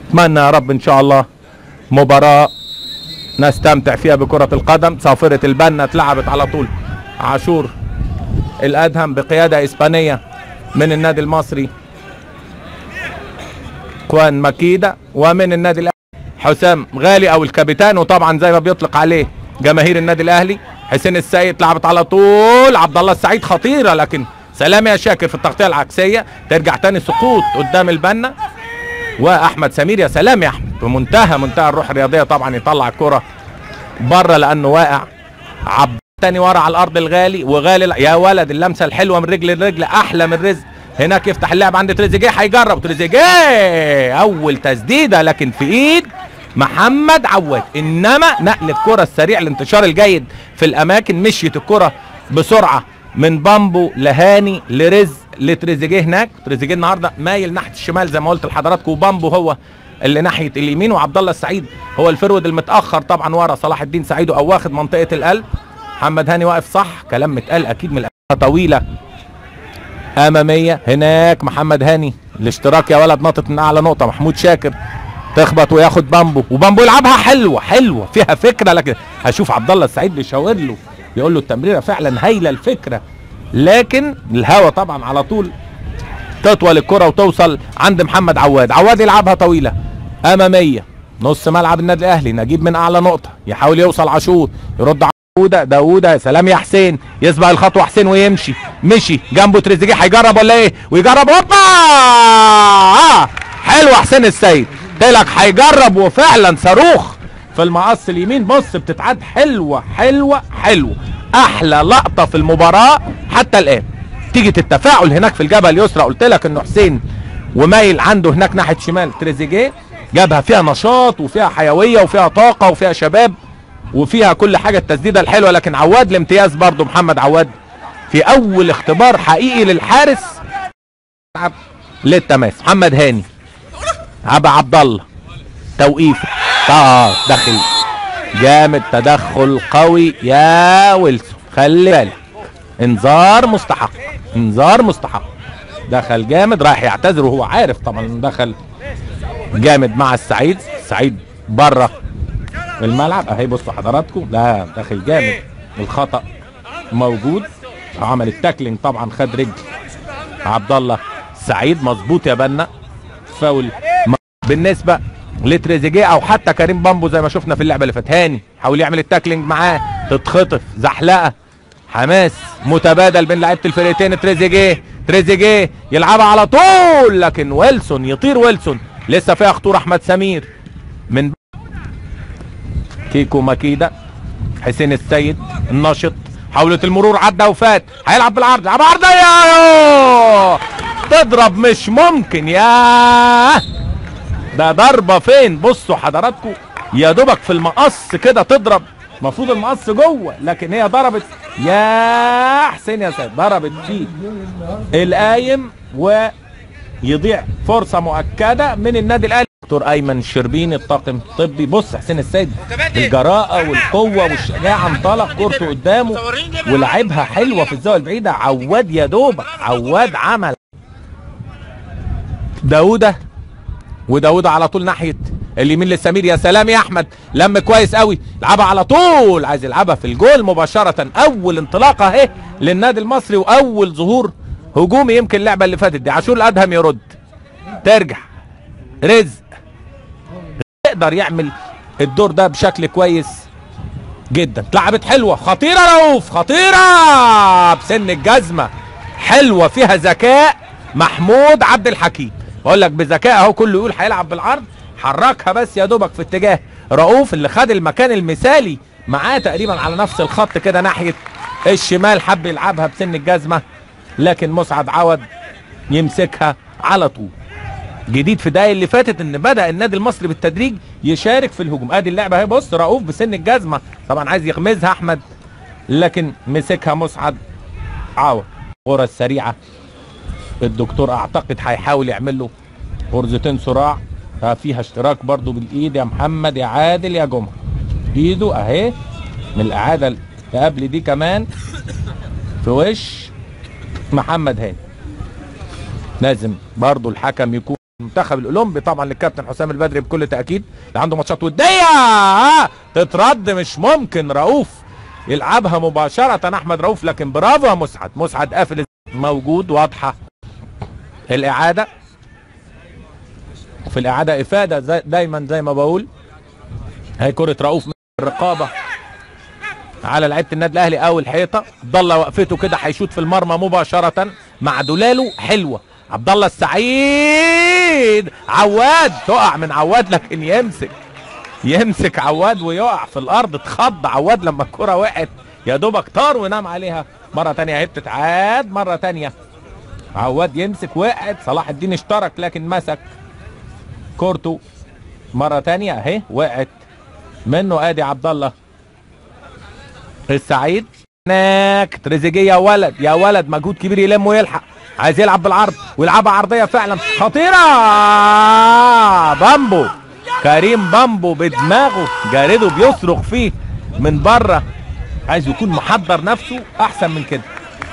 اتمنى يا رب ان شاء الله مباراة نستمتع فيها بكرة القدم. صافرة البنا اتلعبت على طول. عاشور الادهم بقيادة اسبانية من النادي المصري خوان ماكيدا، ومن النادي الاهلي حسام غالي او الكابيتان، وطبعا زي ما بيطلق عليه جماهير النادي الاهلي حسين السيد. لعبت على طول عبد الله السعيد خطيرة، لكن سلام يا شاكر في التغطية العكسية. ترجع تاني سقوط قدام البنا واحمد سمير. يا سلام يا احمد، بمنتهى الروح الرياضيه طبعا يطلع الكره بره لانه واقع. عبد تاني ورا على الارض الغالي، وغالي يا ولد اللمسه الحلوه من رجل لرجل احلى من رزق. هناك يفتح اللعب عند تريزيجيه، هيجرب تريزيجيه اول تسديده لكن في ايد محمد عواد. انما نقل الكره السريع، الانتشار الجيد في الاماكن، مشيت الكره بسرعه من بامبو لهاني لرزق لتريزيجيه. هناك تريزيجيه النهارده مايل ناحيه الشمال زي ما قلت لحضراتكم، وبامبو هو اللي ناحيه اليمين، وعبد الله السعيد هو الفرود المتاخر طبعا ورا صلاح الدين سعيد او واخد منطقه القلب. محمد هاني واقف صح، كلام متقال اكيد من طويله اماميه. هناك محمد هاني الاشتراك يا ولد، نطت من اعلى نقطه. محمود شاكر تخبط وياخد بامبو، وبامبو يلعبها حلوه فيها فكره، لكن هشوف عبد الله السعيد بيشاور له بيقول له التمريره فعلا هايله الفكره، لكن الهوا طبعا على طول تطول الكره وتوصل عند محمد عواد. عواد يلعبها طويله اماميه نص ملعب النادي الاهلي. نجيب من اعلى نقطه يحاول يوصل عاشور، يرد داوودة. يا سلام يا حسين، يسبق الخطوه حسين ويمشي. مشي جنبه تريزيجيه، هيجرب ولا ايه؟ ويجرب. هوبا حلو حسين السيد، قلت لك هيجرب وفعلا صاروخ في المقص اليمين. بص بتتعاد حلوه. احلى لقطه في المباراه حتى الان. تيجي التفاعل هناك في الجبهه اليسرى، قلت لك انه حسين ومايل عنده هناك ناحيه شمال تريزيجيه، جابها فيها نشاط وفيها حيويه وفيها طاقه وفيها شباب وفيها كل حاجه. التسديده الحلوه، لكن عواد الامتياز برضه. محمد عواد في اول اختبار حقيقي للحارس للتماس. محمد هاني عبا عبد الله توقيف داخل جامد، تدخل قوي يا ويلسون، خلي بالك انذار مستحق. دخل جامد، رايح يعتذر وهو عارف طبعا دخل جامد مع السعيد بره الملعب اهي. بصوا حضراتكم، لا داخل جامد، الخطأ موجود. عمل التاكلينج طبعا، خد رجل عبد الله السعيد. مظبوط يا بنا، فاول بالنسبه لتريزيجيه او حتى كريم بامبو زي ما شفنا في اللعبه اللي فاتت. هاني حاول يعمل التاكلينج معاه، تتخطف زحلقه، حماس متبادل بين لعيبه الفرقتين. تريزيجيه يلعبها على طول، لكن ويلسون يطير. لسه فيها خطوره. احمد سمير من كيكو ماكيدا. حسين السيد الناشط، حاولت المرور، عدى وفات، هيلعب بالعرض، لعبها عرضيه تضرب مش ممكن. ياه ده ضربه فين؟ بصوا حضراتكم يا دوبك في المقص كده تضرب، المفروض المقص جوه، لكن هي ضربت. يا حسين يا سيد ضربت فيه القايم ويضيع فرصه مؤكده من النادي الاهلي. دكتور ايمن الشربيني الطاقم الطبي. بص حسين السيد الجراءه والقوه والشجاعه، انطلق كورته قدامه ولعبها حلوه في الزاويه البعيده. عواد يا دوبك، عواد عمل وداوودة على طول ناحيه اليمين للسمير. يا سلام يا احمد، لم كويس قوي، لعبها على طول، عايز يلعبها في الجول مباشره. اول انطلاقه اهي للنادي المصري واول ظهور هجومي. يمكن اللعبه اللي فاتت دي عاشور الادهم يرد، ترجع رزق يقدر يعمل الدور ده بشكل كويس جدا. اتلعبت حلوه، خطيره رؤوف، خطيره بسن الجزمه، حلوه فيها ذكاء. محمود عبد الحكيم بقول لك بذكاء اهو، كله يقول هيلعب بالعرض، حركها بس يا دوبك في اتجاه رؤوف اللي خد المكان المثالي معاه تقريبا على نفس الخط كده ناحيه الشمال. حب يلعبها بسن الجزمه، لكن مسعد عوض يمسكها على طول. جديد في الدقايق اللي فاتت ان بدا النادي المصري بالتدريج يشارك في الهجوم. ادي اللعبه اهي، بص رؤوف بسن الجزمه طبعا عايز يغمزها احمد، لكن مسكها مسعد عوض. الكره السريعه الدكتور اعتقد هيحاول يعمل له غرزتين صراع، فيها اشتراك برضو بالايد يا محمد يا عادل يا جمعه. ايده اهي من الاعاده اللي قبل دي كمان في وش محمد هاني. لازم برضو الحكم يكون المنتخب الاولمبي طبعا للكابتن حسام البدري بكل تاكيد، اللي عنده ماتشات وديه تترد مش ممكن. رؤوف يلعبها مباشره احمد رؤوف، لكن برافو يا مسعد. مسعد قافل موجود، واضحه الاعاده، وفي الاعاده افاده دايما زي ما بقول. هي كره رؤوف من الرقابه على لعيبه النادي الاهلي او الحيطه. عبد الله وقفته كده هيشوط في المرمى مباشره مع دلاله حلوه. عبد الله السعيد، عواد تقع من عواد، لكن يمسك عواد ويقع في الارض. اتخض عواد لما الكره وقعت، يا دوبك طار ونام عليها. مره ثانيه هي بتتعاد مره ثانيه. عواد يمسك، وقعت. صلاح الدين اشترك لكن مسك كورته مره ثانيه اهي، وقعت منه. ادي عبد الله السعيد. هناك تريزيجيه، يا ولد مجهود كبير يلم ويلحق، عايز يلعب بالعرض ويلعبها عرضيه فعلا خطيره. بامبو، كريم بامبو بدماغه جارده بيصرخ فيه من بره، عايز يكون محضر نفسه احسن من كده.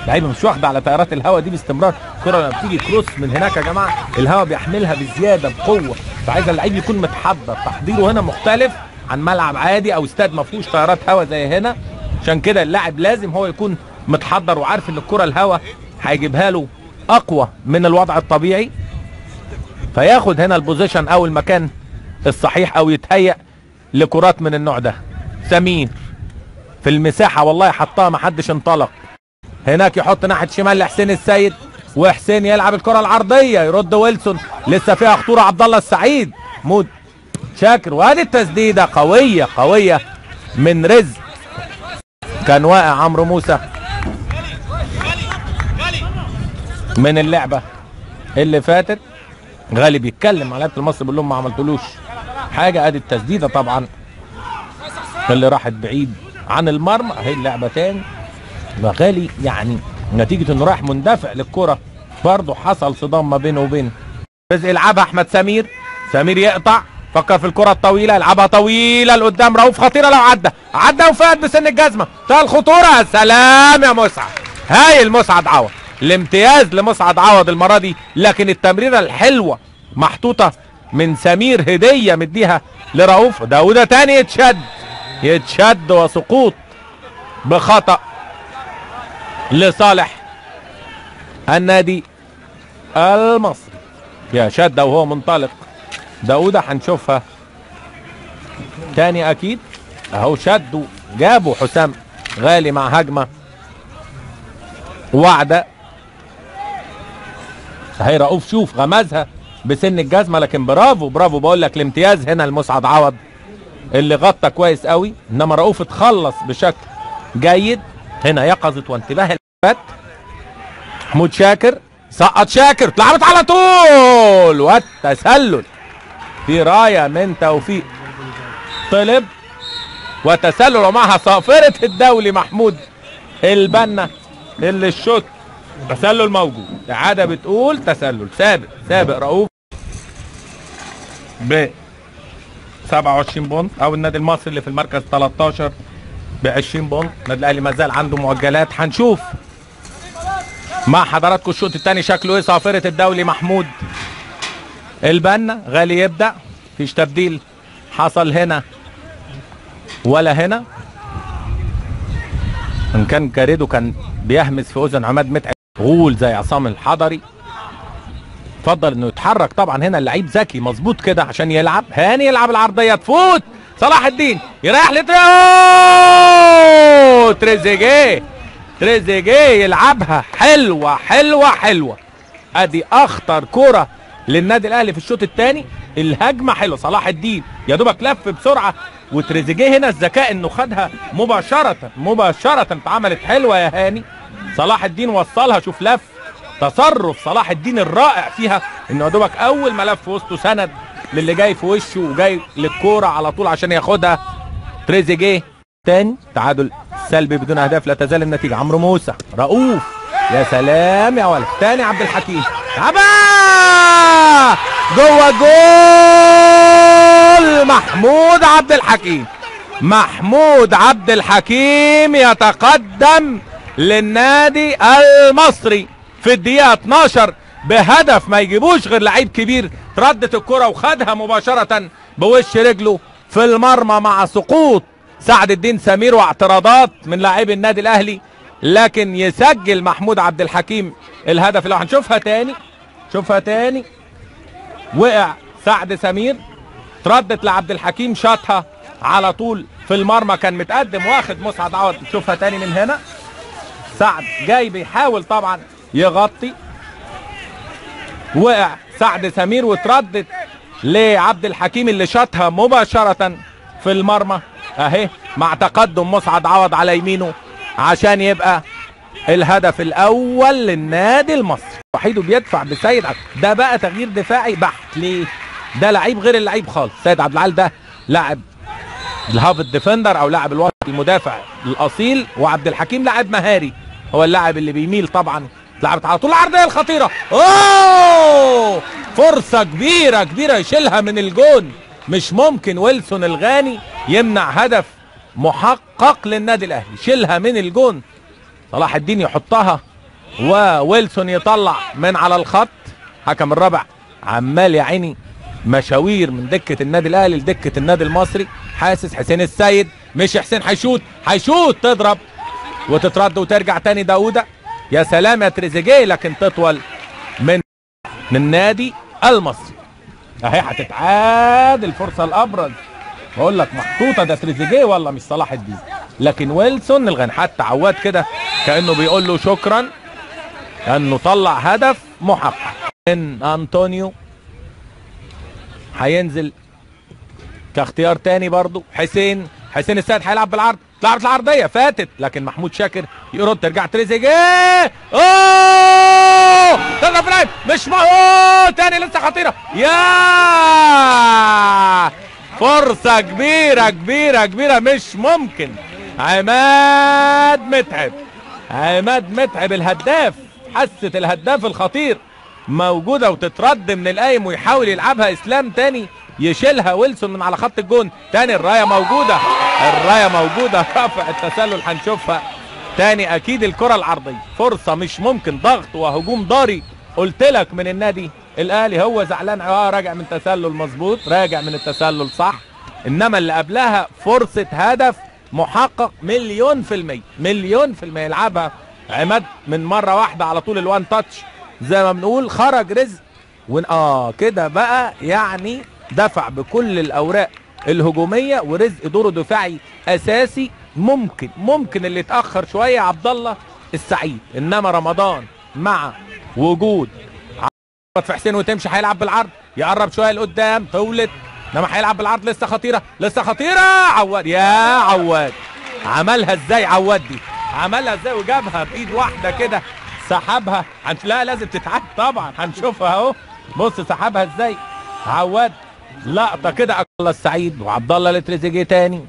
لعيبه مش واخده على تيارات الهواء دي باستمرار. الكره لما بتيجي كروس من هناك يا جماعه الهواء بيحملها بزياده بقوه، فعايز اللعيب يكون متحضر. تحضيره هنا مختلف عن ملعب عادي او استاد ما فيهوش تيارات هواء زي هنا. عشان كده اللاعب لازم هو يكون متحضر وعارف ان الكره الهواء هيجيبها له اقوى من الوضع الطبيعي، فياخد هنا البوزيشن او المكان الصحيح او يتهيأ لكرات من النوع ده. سمير في المساحه والله حطها، ما حدش انطلق. هناك يحط ناحيه شمال لحسين السيد، وحسين يلعب الكره العرضيه، يرد ويلسون، لسه فيها خطوره. عبد الله السعيد، مود شاكر، وادي التسديده قويه من رزق. كان واقع عمرو موسى من اللعبه اللي فاتت. غالي بيتكلم مع لعيبه المصري بيقول لهم ما عملتلوش حاجه. ادي التسديده طبعا اللي راحت بعيد عن المرمى. اهي اللعبه تاني. غالي يعني نتيجه انه رايح مندفع للكره برضه حصل صدام ما بينه وبين رزق. يلعبها احمد سمير، سمير يقطع، فكر في الكره الطويله، يلعبها طويله لقدام. رؤوف خطيره لو عدى وفات بسن الجزمه. ده الخطوره. سلام يا مسعد، هايل مسعد عوض. الامتياز لمسعد عوض المره دي، لكن التمريره الحلوه محطوطه من سمير، هديه مديها لرؤوف. وده تاني يتشد وسقوط بخطأ لصالح النادي المصري. يا شده وهو منطلق داوودة، هنشوفها تاني اكيد. اهو شدوا جابوا حسام غالي مع هجمه واعده. اهي رؤوف شوف غمزها بسن الجزمه، لكن برافو بقول لك الامتياز هنا لمسعد عوض اللي غطى كويس قوي. انما رؤوف اتخلص بشكل جيد. هنا يقظه وانتباه الفات. محمود شاكر سقط، شاكر اتلعبت على طول، والتسلل في رايه من توفيق طلب، وتسلل ومعها صافره الدولي محمود البنا اللي الشوط تسلل موجود. اعاده بتقول تسلل. سابق رؤوف ب 27 بونت، او النادي المصري اللي في المركز 13 ب 20 بونت. النادي الاهلي ما زال عنده مؤجلات. هنشوف مع حضراتكم الشوط الثاني شكله ايه. صافره الدولي محمود البنا. غالي يبدا، مفيش تبديل حصل هنا ولا هنا. ان كان كاريدو كان بيهمس في اذن عماد متعب غول زي عصام الحضري. اتفضل انه يتحرك. طبعا هنا اللعيب ذكي مظبوط كده عشان يلعب. هاني يلعب العرضيه تفوت. صلاح الدين يريح تريزيجيه يلعبها حلوه. ادي اخطر كرة للنادي الاهلي في الشوط الثاني. الهجمه حلوه. صلاح الدين يا دوبك لف بسرعه، وتريزيجيه هنا الذكاء انه خدها مباشره اتعملت حلوه يا هاني. صلاح الدين وصلها. شوف لف، تصرف صلاح الدين الرائع فيها، انه يا دوبك اول ما لف وسطه سند للي جاي في وشه وجاي للكوره على طول عشان ياخدها. تريزيجيه تاني. تعادل سلبي بدون اهداف، لا تزال النتيجه. عمرو موسى، رؤوف، يا سلام يا ولد. تاني عبد الحكيم، جوه جول. محمود عبد الحكيم يتقدم للنادي المصري في الدقيقه 12 بهدف ما يجيبوش غير لعيب كبير. تردت الكرة وخدها مباشرة بوش رجله في المرمى مع سقوط سعد الدين سمير واعتراضات من لاعبي النادي الاهلي، لكن يسجل محمود عبد الحكيم الهدف اللي هنشوفها تاني. شوفها تاني. وقع سعد سمير، تردت لعبد الحكيم، شاطها على طول في المرمى، كان متقدم واخد مسعد عوض. شوفها تاني من هنا. سعد جاي بيحاول طبعا يغطي، وقع سعد سمير وتردت لعبد الحكيم اللي شاطها مباشرة في المرمى اهي، مع تقدم مسعد عوض على يمينه عشان يبقى الهدف الاول للنادي المصري. وحيده بيدفع بسيد عبد، ده بقى تغيير دفاعي بحت. ليه؟ ده لعيب غير اللعيب خالص. سيد عبد العال ده لاعب الهاف ديفندر او لاعب الوسط المدافع الاصيل، وعبد الحكيم لاعب مهاري، هو اللاعب اللي بيميل طبعا. اتلعبت على طول العرضيه الخطيره، اوه فرصه كبيره كبيره يشيلها من الجون. مش ممكن ويلسون الغاني يمنع هدف محقق للنادي الاهلي. شيلها من الجون، صلاح الدين يحطها وويلسون يطلع من على الخط. حكم الرابع عمال يا عيني مشاوير من دكه النادي الاهلي لدكه النادي المصري. حاسس حسين السيد، مش حسين، هيشوط تضرب وتترد وترجع تاني داوودة. يا سلام يا تريزيجيه، لكن تطول من النادي المصري. اهي هتتعاد الفرصه الابرز، بقول لك محطوطه، ده تريزيجيه والله مش صلاح الدين، لكن ويلسون الغني. حتى عواد كده كانه بيقول له شكرا انه طلع هدف محقق. من انطونيو هينزل كاختيار تاني برضو. حسين السيد هيلعب بالعرض، اتلعبت العرضيه فاتت، لكن محمود شاكر يرد، ترجع تريزيجيه، اوه تضرب في العين، مش اوه تاني لسه خطيره، يا فرصه كبيره كبيره كبيره مش ممكن. عماد متعب الهداف، حاسه الهداف الخطير موجوده وتترد من القايم ويحاول يلعبها اسلام تاني، يشيلها ويلسون من على خط الجون تاني. الرايه موجوده رافع التسلل هنشوفها تاني. اكيد الكره العرضيه فرصه مش ممكن، ضغط وهجوم ضاري قلت لك من النادي الاهلي. هو زعلان راجع من تسلل مظبوط، راجع من التسلل صح، انما اللي قبلها فرصه هدف محقق مليون في المية. يلعبها عماد من مره واحده على طول، الوان تاتش زي ما بنقول، خرج رزق كده بقى يعني دفع بكل الاوراق الهجوميه، ورزق دوره دفاعي اساسي. ممكن اللي اتاخر شويه عبد الله السعيد، انما رمضان مع وجود في حسين وتمشي هيلعب بالعرض، يقرب شويه لقدام، طولت، انما هيلعب بالعرض، لسه خطيره. عواد، يا عواد عملها ازاي؟ عواد دي عملها ازاي وجابها بايد واحده كده، سحبها. لا لازم تتعاد طبعا، هنشوفها اهو. بص سحبها ازاي عواد، لقطه كده. عبد الله السعيد وعبد الله لتريزيجيه تاني.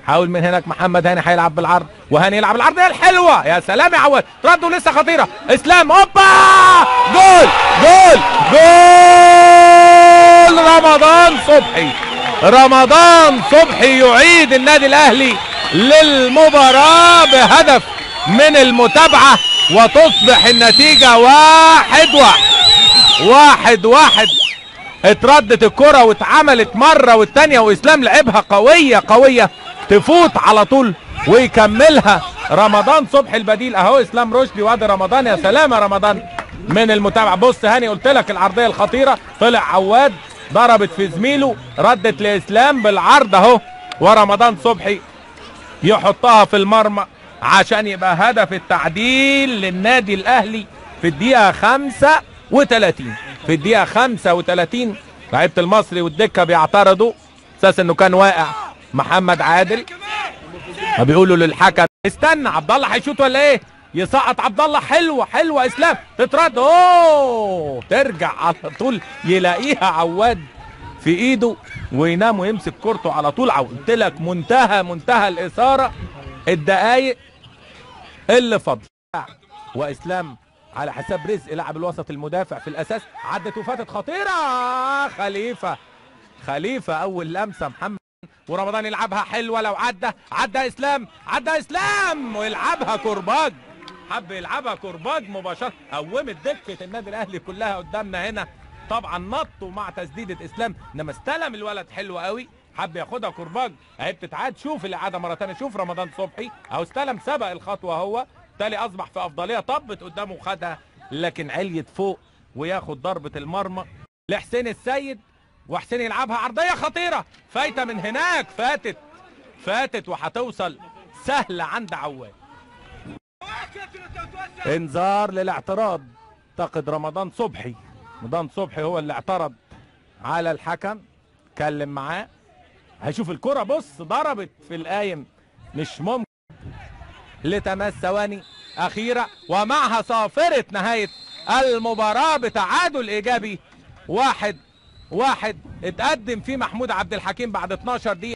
حاول من هناك محمد هاني هيلعب بالعرض، وهاني يلعب العرضيه الحلوه، يا سلام يا عواد، رد ولسه خطيره. اسلام، هوبا، جول. رمضان صبحي يعيد النادي الاهلي للمباراه بهدف من المتابعه، وتصبح النتيجه 1-1. اتردت الكرة واتعملت مرة والتانية، واسلام لعبها قوية تفوت على طول ويكملها رمضان صبحي البديل اهو. اسلام رشدي وادي رمضان، يا سلام يا رمضان من المتابعة. بص هاني قلت لك العرضية الخطيرة، طلع عواد ضربت في زميله، ردت لاسلام بالعرض اهو، ورمضان صبحي يحطها في المرمى عشان يبقى هدف التعديل للنادي الاهلي في الدقيقة 35. في الدقيقة 35 لعيبة المصري والدكة بيعترضوا اساس انه كان واقع محمد عادل، فبيقولوا للحكم استنى عبد الله هيشوط ولا ايه؟ يسقط عبد الله، حلوة اسلام، تترد، ترجع على طول، يلاقيها عواد في ايده وينام ويمسك كورته على طول. قلت لك منتهى الاثارة الدقايق اللي فضل. واسلام على حساب رزق لاعب الوسط المدافع في الاساس، عدت وفاتت خطيره. خليفه اول لمسه محمد، ورمضان يلعبها حلوه، لو عدى اسلام ويلعبها كرباج. حب يلعبها كرباج مباشره، قومت دكه النادي الاهلي كلها قدامنا هنا. طبعا نطوا مع تسديده اسلام، انما استلم الولد حلو قوي، حب ياخدها كرباج اهي بتتعاد. شوف الاعاده مره ثانيه، شوف رمضان صبحي اهو استلم، سبق الخطوه هو تالي، اصبح في افضليه، طبت قدامه وخدها، لكن عليت فوق وياخد ضربه المرمى لحسين السيد. وحسين يلعبها عرضيه خطيره، فايته من هناك، فاتت وهتوصل سهله عند عواد. انذار للاعتراض، اعتقد رمضان صبحي هو اللي اعترض على الحكم، اتكلم معاه. هيشوف الكرة، بص ضربت في القايم، مش ممكن. لتماس ثواني أخيرة ومعها صافرة نهاية المباراة بتعادل إيجابي 1-1. اتقدم فيه محمود عبد الحكيم بعد 12 دقيقة.